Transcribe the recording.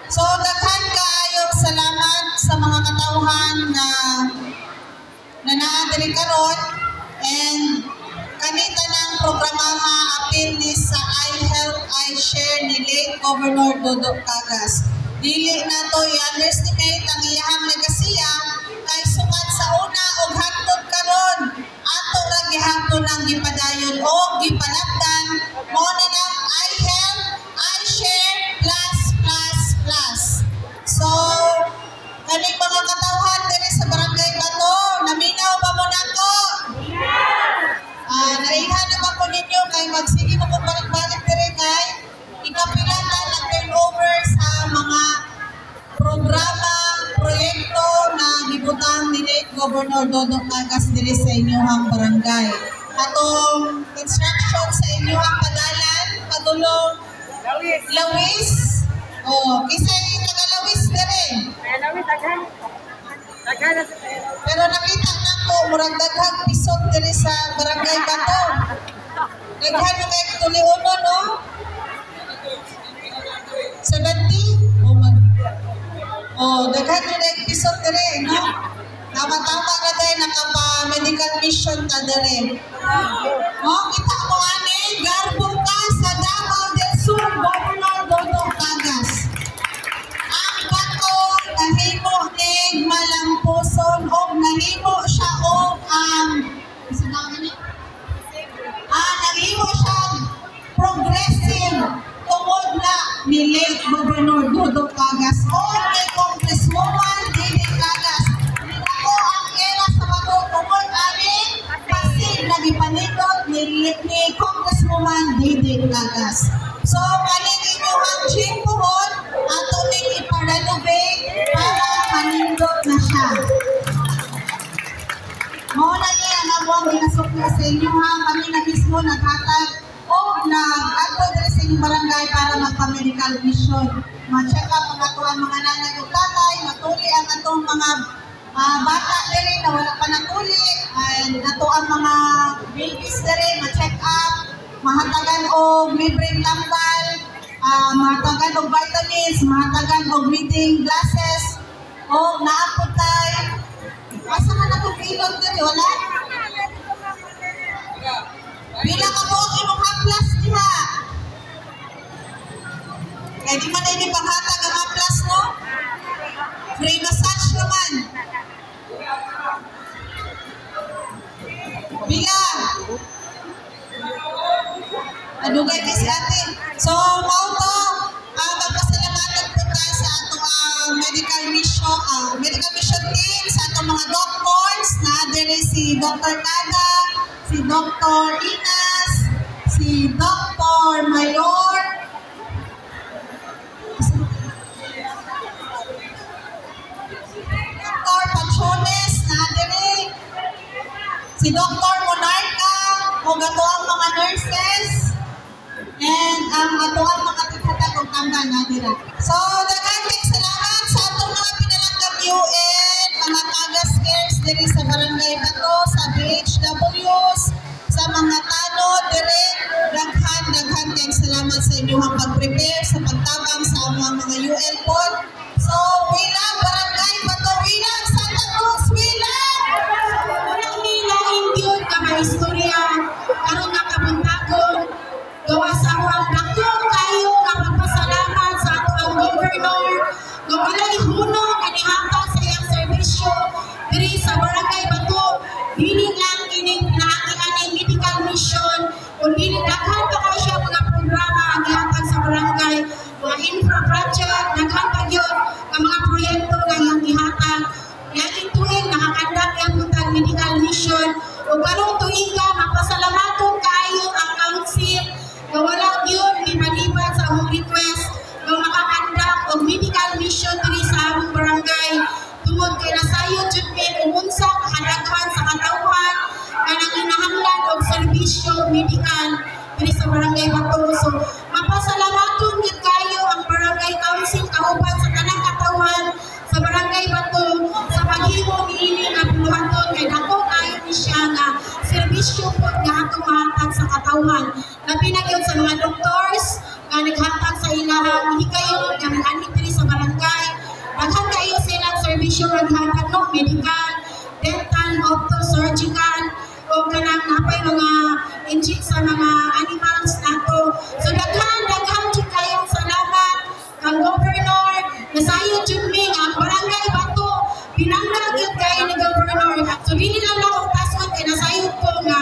So, daghan kaayong salamat sa mga katauhan na naadiri karon, and kanita ng programaha apil ni sa iHealth, iShare ni late Governor Dodot Cagas. Dili na to i-underestimate ang iyang legasiya kay sukat sa una og hangtod karon ato ra gihapon ang gipadayon o gipanabdan mo na ng iHealth, iShare plus. So, kaning mga katawhan diri sa Barangay Bato, naminaw ba mo nako? Naihan naman ko ninyo kay magsige mo kung balik-balik diri kay ikapilatan ang turnover sa mga programa, proyekto na gibutang ni late Governor Dodot Cagas diri sa inyong barangay. Atong construction sa inyong padalan, padulong Lawis. Kisay taga-Lawis diri. Lawis, daghan. Pero nakita na ko, murag daghang pisot diri sa Barangay Bato. Daghan na kayo tuliuno, no? 70? Daghan na kayo pisot diri, no? Tama-tama na tayo, nakapa-medical mission ta diri. Kita mo ani, garbong ka sa Davao del Sur, Governor Dodot Cagas. Ang Bato, nahimo ni malampuson o nahimo siya o nahimo siya progressive tungod na ni late Governor Dodot Cagas o ni Congresswoman Didi Cagas. Ako ang era sa Bato tungod aning pasig na gipanindot ni Congresswoman Didi Cagas. So, kaning inyong gym puhon, ato ning ipa-renovate para manindot na siya. Muna niya ang abuang ginasukla sa inyo ha. Kami na mismo naghatag o nag-ato diri sa inyong barangay para magpa-medical mission. Ma-check up ang atuang mga nanay o tatay, matuli ang atong mga bata diri na wala pa natuli, and ato ang mga babies diri, ma-check up, mahatagan o libreng tambal, mahatagan o vitamins, mahatagan o reading glasses, o naapotay. Asa man atong ilog diri, wala? Bila ka po ang imong haplas diha. Kaya di man na ini panghatag ang haplas, no? Free massage naman. Bila. Adugay kay si ate. So, mauto, magpasalamatan po tayo sa atong medical mission team, sa atong mga doctors, na diri si Dr. Kada, si Dr. Inas, si Dr. Mayor, Dr. Pachones, na diri si Dr. Monarca, o gato ang mga nurses, and ang ato ang mga titatag o tambal na dira. So, daghang salamat sa atong mga pinalanggap UN, mga Cagas Cares diri sa Barangay Bato, sa BHWs, sa mga tanod diri, daghan kayong salamat sa inyong pag-prepare sa pagtabang sa mga UN pod. So, wilang Barangay Bato, wilang Santa Cruz, wilang! Unang nilain yun ka maistorya, karon nga kabuntagong, gawa sa ang dakong kayo nga magpasalamat sa ato ang governor, nga walay hunong kanihangtang sa iyang serbisyo diri sa Barangay Bato. Dili lang kining pinahakian ng medical mission, kundi daghan pa kayo siya mga programa ang ihatag sa barangay, mga infra project, daghan pa yun ang mga proyekto nga iyang ihatag. Yaking tuig nakakandak yung puntang medical mission, o karong tuig ka mapasalamaton kayo ang council na wala yun liban-liban sa among request na makakandak o medical mission diri sa among barangay tungod kay nasayo jud pin umunsa kahadaghan sa katawhan nga nanginahanglan og serbisyo medical diri sa Barangay Bato. So mapasalamaton gid kayo ang barangay council kauban sa tanang katawhan sa Barangay Bato sa paghimo niini nga puluhaton kay dako kayo ni siya nga serbisyo po nga atong mahatag sa katawhan. Labi na gyud sa mga doctors nga naghatag sa ilahang hikayon nga nag-anhit diri sa barangay mga inject sa mga animals nato. So daghan jud kayong salamat kang Governor. Nasayod jud mi nga barangay Bato pinangga gyud kay ni Governor. So dili lang ako pasod kay nasayod ko nga